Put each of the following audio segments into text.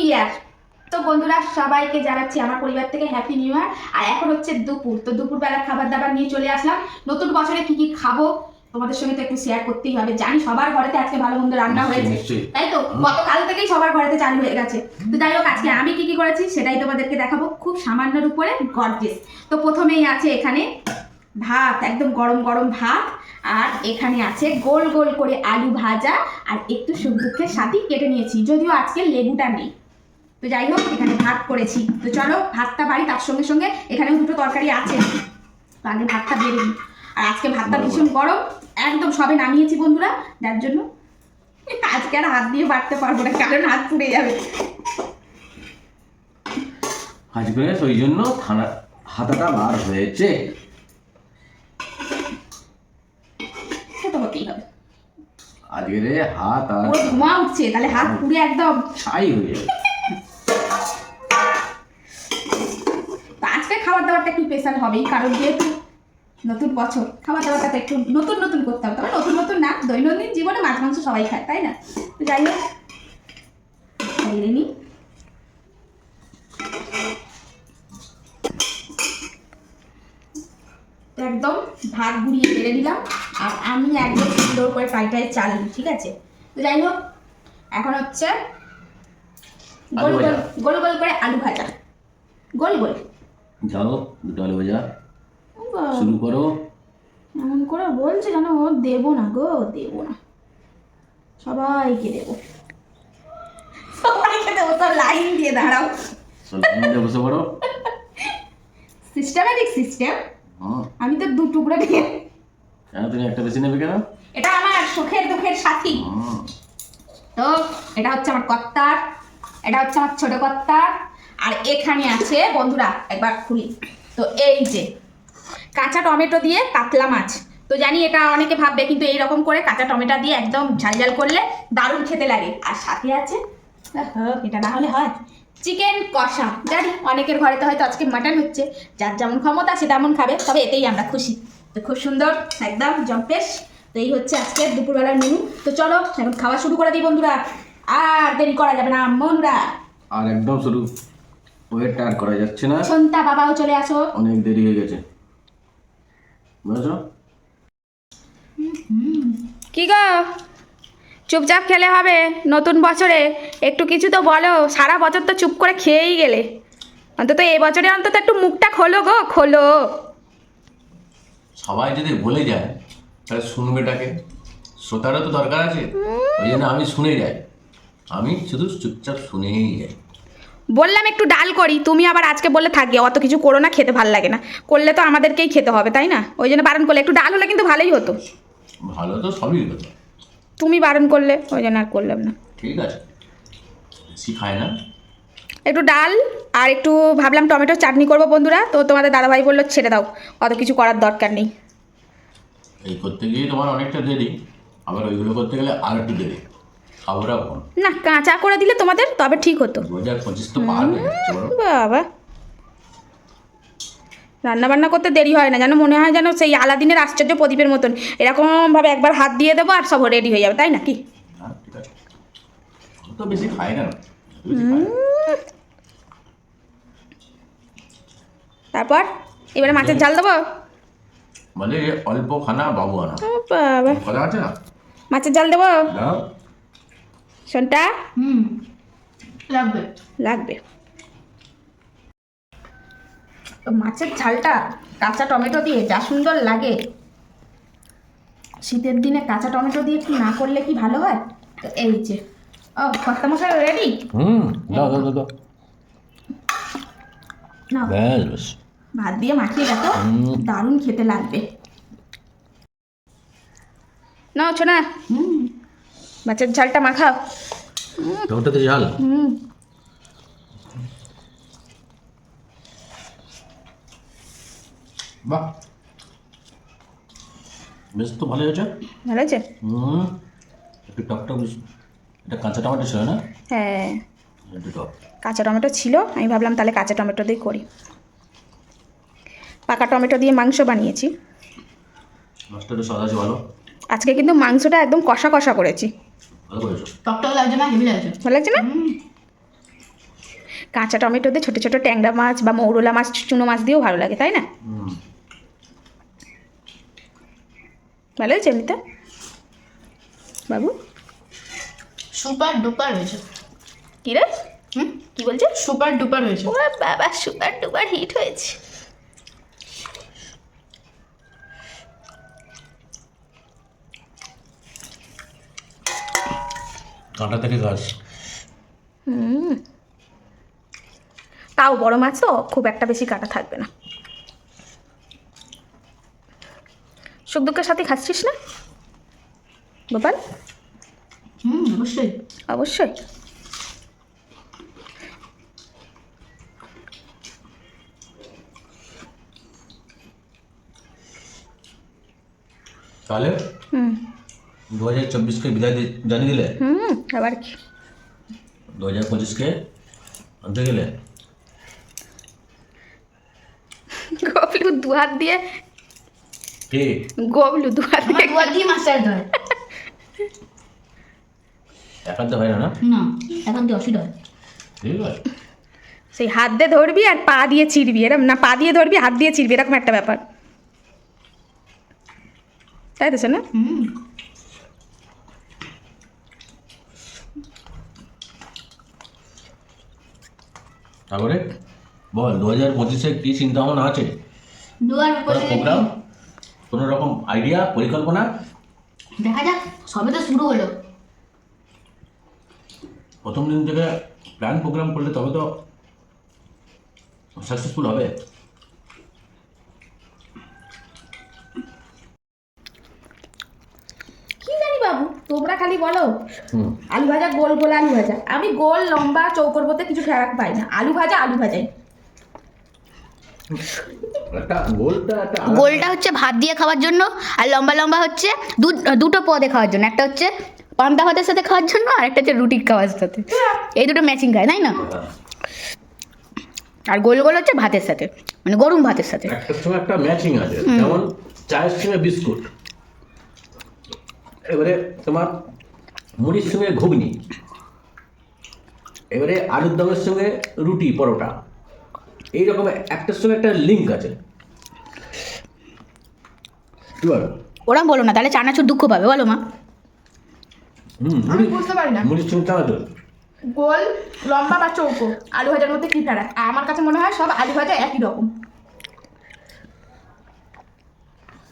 ইয়ার। তো বন্ধুরা সবাইকে জানাচ্ছি আমার পরিবার থেকে হ্যাপি নিউ ইয়ার। আর এখন হচ্ছে দুপুর, তো দুপুরবেলা খাবার দাবার নিয়ে চলে আসলাম। নতুন বছরে কি কি খাবো তোমাদের সঙ্গে তো একটু শেয়ার করতেই হবে। জানি সবার ঘরেতে আজকে ভালো মন্দ রান্না হয়েছে, তাই তো গতকাল থেকেই সবার ঘরেতে চালু হয়ে গেছে। তো যাই হোক, আজকে আমি কি কি করেছি সেটাই তোমাদেরকে দেখাবো, খুব সামান্যর উপরে গর্জেস। তো প্রথমেই আছে এখানে ভাত, একদম গরম গরম ভাত, আর এখানে আছে গোল গোল করে আলু ভাজা, আর একটু সুখ দুঃখের সাথে কেটে নিয়েছি, যদিও আজকে লেবুটা নেই। তো যাই হোক, এখানে ভাত করেছি। তো চলো ভাতটা বাড়ি, তার সঙ্গে সঙ্গে এখানেও দুটো তরকারি আছে, তো আগে ভাতটা বেড়ে দিই। আর আজকে ভাতটা ভীষণ গরম, একদম সবে নামিয়েছি বন্ধুরা, যার জন্য আজকে আর হাত দিয়ে বাড়তে পারবো না, কারণ হাত পুড়ে যাবে। আজকে ওই জন্য হাতাটা বার হয়েছে, সেটা হতেই হবে। আজকে রে হাত আর পুরো ধোঁয়া উঠছে, তাহলে হাত পুড়ে একদম ছাই হয়ে যাবে। তো আজকে খাবার দাবারটা একটু স্পেশাল হবেই, কারণ যেহেতু নতুন বছর, খাবার দাবারটা তো একটু নতুন নতুন করতে হবে। তবে নতুন নতুন না, দৈনন্দিন জীবনে মাছ মাংস সবাই খায়, তাই না? তো যাই হোক, বেড়ে নিই। একদম ভাত গুঁড়িয়ে বেড়ে দিলাম, আর আমি একদম সুন্দর করে ফ্রাইটাই চাল দিই, ঠিক আছে? তো যাই হোক, এখন হচ্ছে গোল গোল গোল গোল করে আলু ভাজা, গোল গোল। যাও দুটো আলু ভাজা শুরু করো। এমন করে বলছে যেন ও দেবো না গো, দেবো না, সবাইকে দেবো, সবাইকে দেবো। তো লাইন দিয়ে দাঁড়াও, বসে পড়ো। Systematic system. আমি তো দু টুকরো দিয়ে, কেন তুমি একটা বেশি নেবে কেন? এটা আমার সুখের দুঃখের সাথী। তো এটা হচ্ছে আমার কর্তার, এটা হচ্ছে আমার ছোট কর্তার, আর এখানে আছে বন্ধুরা, একবার খুলি তো এই যে কাঁচা টমেটো দিয়ে কাতলা মাছ। তো জানি এটা অনেকে ভাববে, কিন্তু এইরকম করে কাঁচা টমেটো দিয়ে একদম ঝাল ঝাল করলে দারুণ খেতে লাগে। আর সাথে আছে, এটা না হলে হয়, চিকেন কষা। জানি অনেকের ঘরেতে হয়তো আজকে মাটন হচ্ছে, যার যেমন ক্ষমতা সে তেমন খাবে, তবে এতেই আমরা খুশি। তো খুব সুন্দর, একদম জম্পেশ। তো এই হচ্ছে আজকে দুপুরবেলার মেনু। তো চলো এখন খাওয়া শুরু করে দিই বন্ধুরা, আর দেরি করা যাবে না বন্ধুরা। আর একদম শুরু, ওয়েট আর করা যাচ্ছে না। সন্তা বাবাও চলে আসো, অনেক দেরি হয়ে গেছে, বুঝছো? কি গো, চুপচাপ খেলে হবে নতুন বছরে? একটু কিছু তো বলো, সারা বছর তো চুপ করে খেয়েই গেলে, অন্তত এই বছরে অন্তত একটু মুখটা খোলো গো, খোলো। সবাই যদি বলে যায় তাহলে শুনবেটাকে, শ্রোতারও তো দরকার আছে। ওই জন্য আমি শুনে যাই, আমি শুধু চুপচাপ শুনেই যাই। বললাম একটু ডাল করি, তুমি আবার আজকে বললে থাকি অত কিছু করো না, খেতে ভালো লাগে না। করলে তো আমাদেরকেই খেতে হবে, তাই না? ওই জন্য বারণ করলে, একটু ডাল হলে কিন্তু ভালোই হতো। ভালো তো সবই হতো, তুমি বারণ করলে, ওই জন্য আর করলাম না। ঠিক আছে, বেশি খায় না। একটু ডাল আর একটু ভাবলাম টমেটো চাটনি করবো বন্ধুরা। তো তোমাদের দাদাভাই বললো ছেড়ে দাও, অত কিছু করার দরকার নেই। এই করতে গিয়ে তোমার অনেকটা দেরি, আবার ওইগুলো করতে গেলে আর একটু দেরি। খাবারও কম না, কাঁচা করে দিলে তোমাদের তবে ঠিক হতো। 2025 তো পার হয়ে যাচ্ছে বড়। বাবা, রান্না বান্না করতে দেরি হয় না যেন, মনে হয় যেন সেই আলাদিনের আশ্চর্য প্রদীপের মতন, এরকমভাবে একবার হাত দিয়ে দেবো আর সব রেডি হয়ে যাবে, তাই না? কি হ্যাঁ ঠিক আছে, তো বেশি খায় না। তারপর এবারে মাছের ঝাল দেবো, বলে অল্প খানা বাবু আনা, ও বাবা, কথা আছে না? মাছের ঝাল দেবো দাও। শোনটা, লাগবে লাগবে। তো মাছের ঝালটা কাঁচা টমেটো দিয়ে যা সুন্দর লাগে, শীতের দিনে কাঁচা টমেটো দিয়ে একটু না করলে কি ভালো হয়? তো এই যে, ও কর্তা মশাই রেডি। দাও দাও দাও দাও, না, বেশ বেশ। ভাত দিয়ে মাখিয়ে দেখো, দারুণ খেতে লাগবে। নাও ছোনা, মাছের ঝালটা মাখাও। টমেটোতে ঝাল, বাহ, বেশ তো ভালো হয়েছে। ভালো আছে? একটু টক টক, এটা কাঁচা টমেটো ছিল না? হ্যাঁ, একটু টক। কাঁচা টমেটো ছিল, আমি ভাবলাম তাহলে কাঁচা টমেটো দিয়ে করি। পাকা টমেটো দিয়ে মাংস বানিয়েছি। মাছটা তো স্বাদ আছে ভালো। আজকে কিন্তু মাংসটা একদম কষা কষা করেছি। ভালো করেছো। টকটক লাগছে না, হেভি লাগছে। ভালো লাগছে না? কাঁচা টমেটো দিয়ে ছোটো ছোটো ট্যাংরা মাছ বা মৌরলা মাছ চুনো মাছ দিয়েও ভালো লাগে, তাই না? ভালো হয়েছে এমনিতে বাবু? সুপার ডুপার হয়েছে। কী রে? কী বলছে? সুপার ডুপার হয়েছে। ও বাবা, সুপার ডুপার হিট হয়েছে। কাঁটা থেকে গাছ। তাও বড় মাছ তো খুব একটা বেশি কাটা থাকবে না। সুখ দুঃখের সাথে খাচ্ছিস না গোপাল? অবশ্যই। অবশ্যই। তাহলে 2024-কে বিদায় জানিয়ে দিলে, আবার কি 2025-কে আনতে গেলে। গবলু দু হাত দিয়ে, কি গবলু দু হাত দিয়ে দুয়ার দিয়ে মাছটা হয় একান্ত হয় না? না না, এখন দিয়ে অসুবিধা হয়। ঠিক আছে। সেই হাত দিয়ে ধরবি আর পা দিয়ে চিরবি, এরকম না পা দিয়ে ধরবি হাত দিয়ে চিরবি, এরকম একটা ব্যাপার, তাই তো না? তারপরে বল 2025-এ কি চিন্তা ভাবনা আছে? দুয়ার কোনো প্রোগ্রাম, কোনো রকম আইডিয়া, পরিকল্পনা? দেখা যাক, সবে তো শুরু হলো। প্রথম দিন থেকে প্ল্যান প্রোগ্রাম করলে তবে তো সাকসেসফুল হবে। কি জানি বাবু, তোমরা খালি বলো হুম, আলু ভাজা, গোল গোল আলু ভাজা। আমি গোল লম্বা চৌকোর মধ্যে কিছু ফেরাক পাই না, আলু ভাজা আলু ভাজাই। একটা গোলটা একটা গোলটা হচ্ছে ভাত দিয়ে খাওয়ার জন্য, আর লম্বা লম্বা হচ্ছে দুটো পদে খাওয়ার জন্য। একটা হচ্ছে পান্তা ভাতের সাথে খাওয়ার জন্য, আর একটা হচ্ছে রুটির খাওয়ার সাথে। এই দুটো ম্যাচিং খায়, তাই না? আর গোল গোল হচ্ছে ভাতের সাথে, মানে গরম ভাতের সাথে। একটার সঙ্গে একটা ম্যাচিং আছে, যেমন চায়ের সঙ্গে বিস্কুট, এবারে তোমার মুড়ির সঙ্গে ঘুগনি, এবারে আলুর দমের সঙ্গে রুটি পরোটা, এইরকম একটার সঙ্গে একটা লিঙ্ক আছে। কি বলো? ওরা বলো না, তাহলে চানাচুর দুঃখ পাবে, বলো মা। আমি বুঝতে পারি না মুড়ির সঙ্গে চানাচুর। গোল লম্বা বা চৌকো আলু ভাজার মধ্যে কি ফেরাক। আমার কাছে মনে হয় সব আলু ভাজা একই রকম।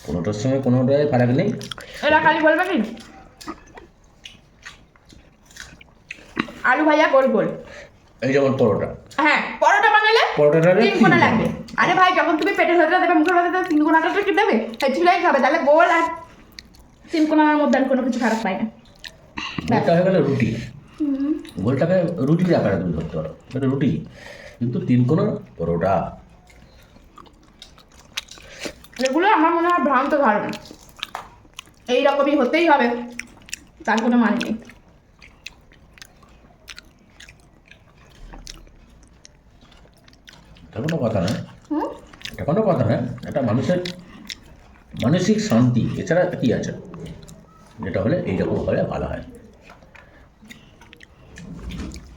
কোনোটার সঙ্গে কোনোটায় ফারাক নেই। এরা খালি বলবে কি আলু ভাজা গোল গোল। এই যেমন পরোটা, হ্যাঁ, পরোটা বানালে পরোটাটা 3 কোণা লাগবে। আরে ভাই, যখন তুমি পেটের ভেতরে দেবে, মুখের ভেতরে দেবে, 3 কোণাটা তো কি দেবে? ছিলাই খাবে। তাহলে গোল আর 3 কোণার মধ্যে আমি কোনো কিছু ফারাক পাই না। গোলটা হয়ে গেলে রুটি, গোলটাকে রুটির আকারে তুমি ধরতে পারো, এটা রুটি, কিন্তু 3 কোণা পরোটা। এগুলো আমার মনে হয় ভ্রান্ত ধারণা, এইরকমই হতেই হবে তার কোনো মানে নেই। এটা কোনো কথা না, এটা কোনো কথা না, এটা মানুষের মানসিক শান্তি, এছাড়া কি আছে? যেটা হলে এইরকম হলে ভালো হয়।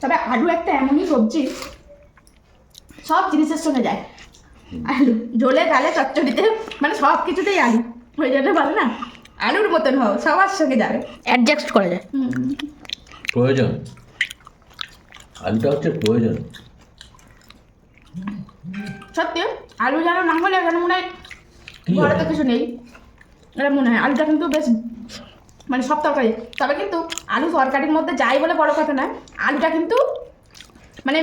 তবে আলু একটা এমনই সবজি, সব জিনিসের সঙ্গে যায়। আলু ঝোলে ডালে চচ্চড়িতে, মানে সব কিছুতেই আলু, ওই জন্য ভালো না, আলুর মতন হও, সবার সঙ্গে যাবে। অ্যাডজাস্ট করা যায়। প্রয়োজন, আলুটা হচ্ছে প্রয়োজন। সত্যি আলু যেন না হলে যেন মনে হয় কি ঘরে তো হবে? কিছু নেই, এটা মনে হয়। আলুটা কিন্তু বেশ মানে সব তরকারি, তবে কিন্তু আলু তরকারির মধ্যে যাই বলে বড় কথা নয়, আলুটা কিন্তু মানে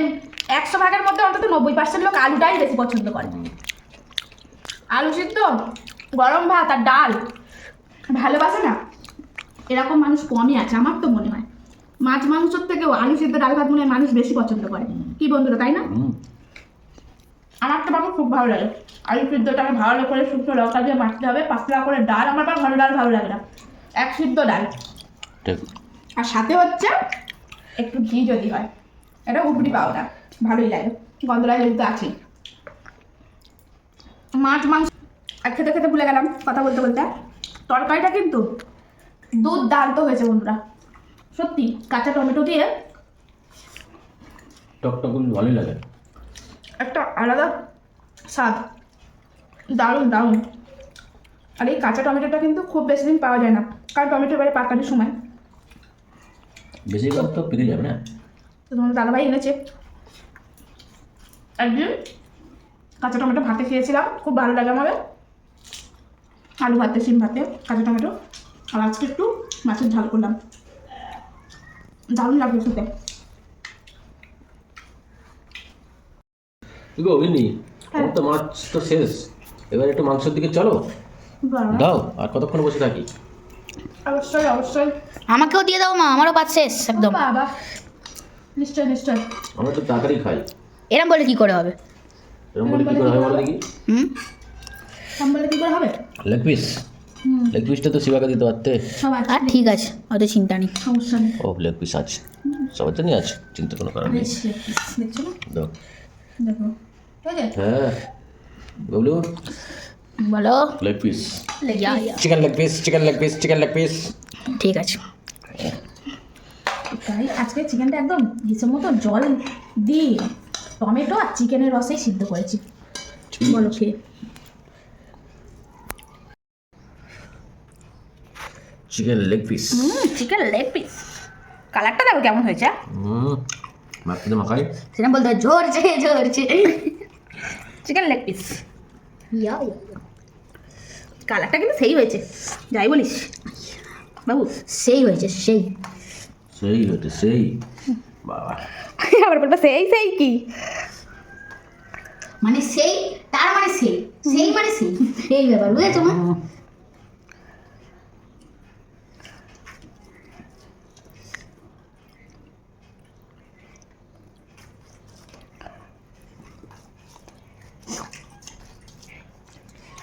100 ভাগের মধ্যে অন্তত 90% লোক আলুটাই বেশি পছন্দ করে। আলু সিদ্ধ, গরম ভাত আর ডাল ভালোবাসে না এরকম মানুষ কমই আছে আমার তো মনে হয়। মাছ মাংসর থেকেও আলু সিদ্ধ ডাল ভাত মনে হয় মানুষ বেশি পছন্দ করে, কি বন্ধুরা, তাই না? আমার তো বাবু খুব ভালো লাগে আলু সিদ্ধটাকে ভালো করে শুকনো লঙ্কা দিয়ে মাখতে হবে, পাতলা করে ডাল। আমার বা ঘন ডাল ভালো লাগে না, এক সিদ্ধ ডাল, ঠিক। আর সাথে হচ্ছে একটু ঘি যদি হয়, এটা উপরি পাওয়া ভালোই লাগে। গন্ধরাজ যেহেতু আছে, মাছ মাংস আর খেতে খেতে ভুলে গেলাম কথা বলতে বলতে, তরকারিটা কিন্তু দুর্দান্ত হয়েছে বন্ধুরা, সত্যি। কাঁচা টমেটো দিয়ে টকটকগুলো ভালোই লাগে। একটা আলাদা স্বাদ, দারুণ দারুণ। আর এই কাঁচা টমেটোটা কিন্তু খুব বেশি দিন পাওয়া যায় না, কারণ টমেটোর বাইরে পাকানোর সময়। বেশিরভাগ তো পেকে যাবে না। তো তোমার দাদাভাই এনেছে, একদিন কাঁচা টমেটো ভাতে খেয়েছিলাম, খুব ভালো লাগে আমার। আলু ভাতে, শিম ভাতে কাঁচা টমেটো। আর আজকে একটু মাছের ঝাল করলাম, দারুণ লাগবে খেতে। গো বিনি, আমার তো মাছ তো শেষ, এবার একটু মাংসের দিকে চলো। বাবা, দাও, আর কতক্ষণ বসে থাকি? অবশ্যই অবশ্যই। আমাকেও দিয়ে দাও মা, আমারও ভাত শেষ একদম। বাবা, নিশ্চয় নিশ্চয়। আমরা একটু তাড়াতাড়ি খাই। এরম বলে কি করে হবে? এরকম বলে কি করে হয় বলো দেখি? হুম, কম বলে কি করে হবে? লেগ পিস, হুম, লেগ পিসটা তো শিবাকে দিতে পারতে। সব আছে, আর ঠিক আছে, হয়তো চিন্তা নেই। সমস্যা নেই। ও লেগ পিস আছে, সবার জন্যই আছে, চিন্তা কোনো কারণ নেই। দেখছো না? দাও। দেখো, ঠিক আছে। হ্যাঁ ববলু, বলো। Leg piece, yeah, yeah. Chicken leg piece, chicken leg piece, chicken leg piece. ঠিক আছে। তাই আজকে চিকেনটা একদম হিসেব মতো জল দিয়ে টমেটো আর চিকেনের রসেই সিদ্ধ করেছি। বলো খেয়ে। Chicken leg piece. Chicken leg piece, কালারটা দেখো কেমন হয়েছে। মাখতে মাখাই। সেটা বলতে হয় ঝরছে ঝরছে। চিকেন লেগ পিস, ইয়া ইয়া। কালারটা কিন্তু সেই হয়েছে, যাই বলিস বাবু, সেই হয়েছে সেই। সেই হতে সেই, বাবা। আবার বলবো সেই সেই কি মানে? সেই তার মানে সেই, সেই মানে সেই, এই ব্যাপার বুঝেছো মা?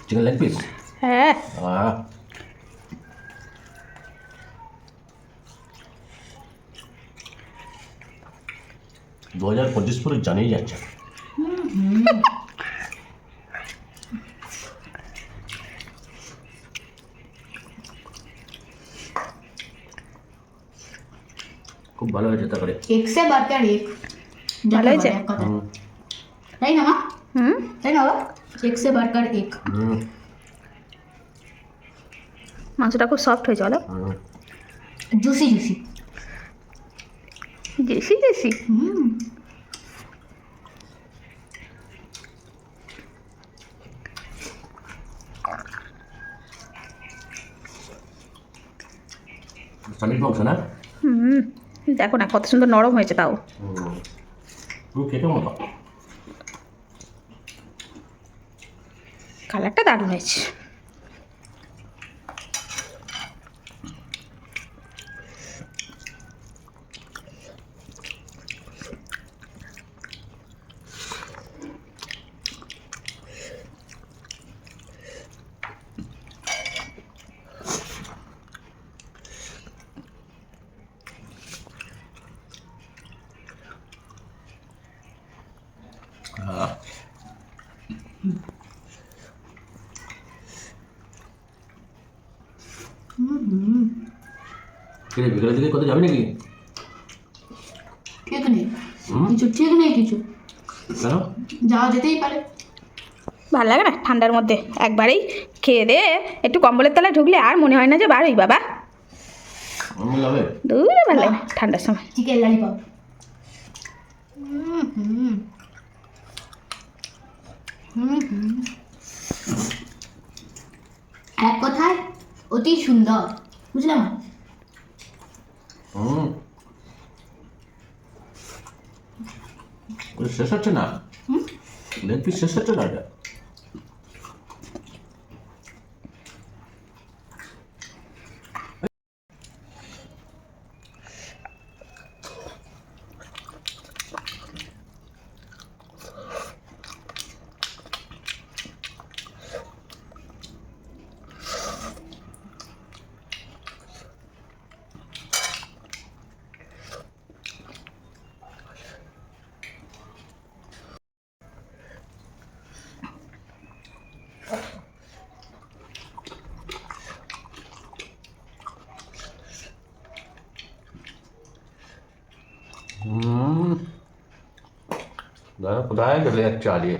Chicken leg piece. হ্যাঁ, বাবা। দু 2025 পুরো জানিয়ে যাচ্ছে। খুব ভালো হয়েছে তারপরে। এক সে বার্গার এক, ভালো হয়েছে তাই না মা? তাই না বাবা? এক সে বার্গার এক। মাংসটা খুব সফট হয়েছে, বলো। জুসি জুসি জেসি জেসি। স্বামীর মাংস না? দেখো না কত সুন্দর নরম হয়েছে তাও। খেতে মতো। কালারটা দারুণ হয়েছে। কিরে বিকেলের দিকে কোথাও যাবি নাকি? ঠিক নেই কিছু, ঠিক নেই কিছু, কেন? যাওয়া যেতেই পারে। ভালো লাগে না ঠান্ডার মধ্যে একবারেই খেয়ে দে একটু কম্বলের তলায় ঢুকলে আর মনে হয় না যে বারোই বাবা। আমার লাগে। দূরে ভালো লাগে না ঠান্ডার সময়। Chicken lollipop. এক কথায় অতি সুন্দর, বুঝলাম। শেষ হচ্ছে না, লেগ পিস শেষ হচ্ছে না। এটা দাদা কোথায় চলে যাচ্ছে আজকে?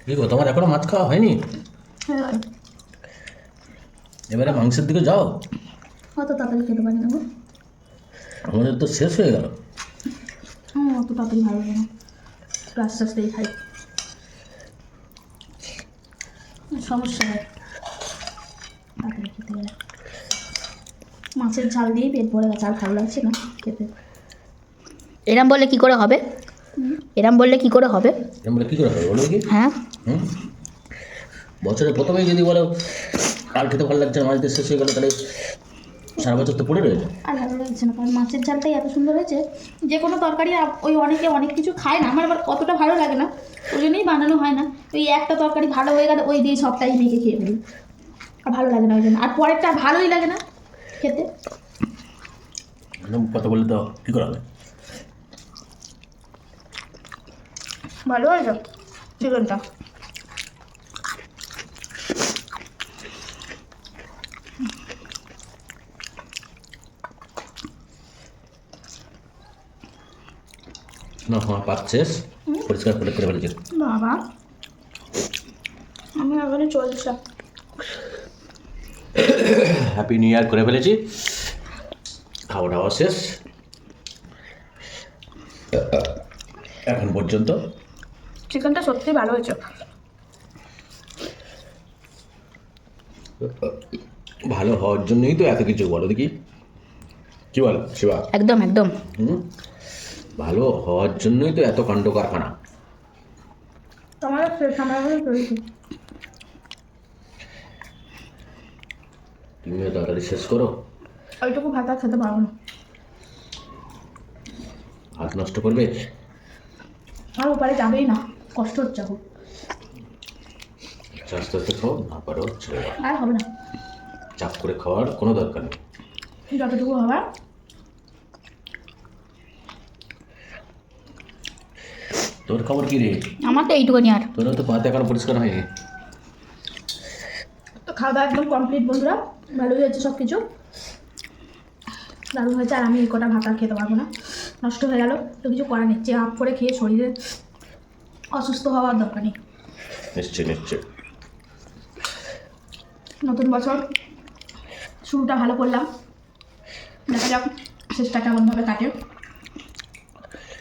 কি গো, তোমার এখনো মাছ খাওয়া হয়নি? এবারে মাংসের দিকে যাও। অত তাড়াতাড়ি খেতে পারি না গো। আমাদের তো শেষ হয়ে গেল। অত তাড়াতাড়ি ভালো লাগে না, একটু আস্তে আস্তেই খাই, সমস্যা হয় তাড়াতাড়ি খেতে গেলে। মাছের ঝাল দিয়েই পেট ভরে গেছে, আর ভালো লাগছে না খেতে। এরম বললে কি করে হবে? এরম বললে কি করে হবে? এরকম বলে কী করে হবে বলো কি? হ্যাঁ, হুম, বছরের প্রথমেই যদি বলো কাল খেতে ভালো লাগছে না, মাছ দিয়ে শেষ হয়ে গেলো, তাহলে সারা বছর তো পড়ে রয়েছে। আর ভালো লাগছে না, কারণ মাছের ঝালটাই এত সুন্দর হয়েছে। যে কোনো তরকারি ওই অনেকে অনেক কিছু খায় না, আমার আবার অতটা ভালো লাগে না, ওই জন্যই বানানো হয় না। ওই একটা তরকারি ভালো হয়ে গেলে ওই দিয়ে সবটাই মেখে খেয়ে ফেলি, আর ভালো লাগে না ওই জন্য। আর পরেরটা আর ভালোই লাগে না খেতে। এরকম কথা বললে তো কী করে হবে? ভালো হয়েছে চিকেনটা। না, আমার পাক শেষ, পরিষ্কার করে ফেলেছে। বাবা, আমি এখানে চলছে। হ্যাপি নিউ ইয়ার করে ফেলেছি, খাওয়া দাওয়া শেষ। এখন পর্যন্ত চিকেনটা সত্যি ভালো হয়েছে। ভালো হওয়ার জন্যই তো এত কিছু, বলো দেখি কি বলো শিবা? একদম একদম। ভালো হওয়ার জন্যই তো এত কাণ্ড কারখানা। তোমার তুমিও তাড়াতাড়ি শেষ করো, ওইটুকু ভাত আর খেতে পারবো না, হাত নষ্ট করবে। আর ওপারে যাবেই না, কষ্ট হচ্ছে খুব। আস্তে আস্তে খাও, না পারো ছেড়ে দাও। আর হবে না, চাপ করে খাওয়ার কোনো দরকার নেই। যতটুকু হবার। তোর খবর কি রে? আমার তো এইটুকুনি আর। তোরও তো পাতে এখনো পরিষ্কার হয়নি। তো খাওয়া দাওয়া একদম কমপ্লিট বন্ধুরা, ভালোই হয়েছে সব কিছু, দারুণ হয়েছে। আর আমি এই কটা ভাত আর খেতে পারবো না, নষ্ট হয়ে গেল তো কিছু করার নেই। চেয়ে আপ করে খেয়ে শরীরে অসুস্থ হওয়ার দরকার নেই। নিশ্চয় নিশ্চয়। নতুন বছর শুরুটা ভালো করলাম, দেখা যাক শেষটা কেমনভাবে কাটে।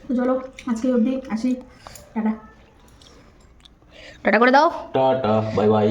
তো চলো আজকে অবধি আসি, টাটা। টাটা করে দাও। Tata, bye bye.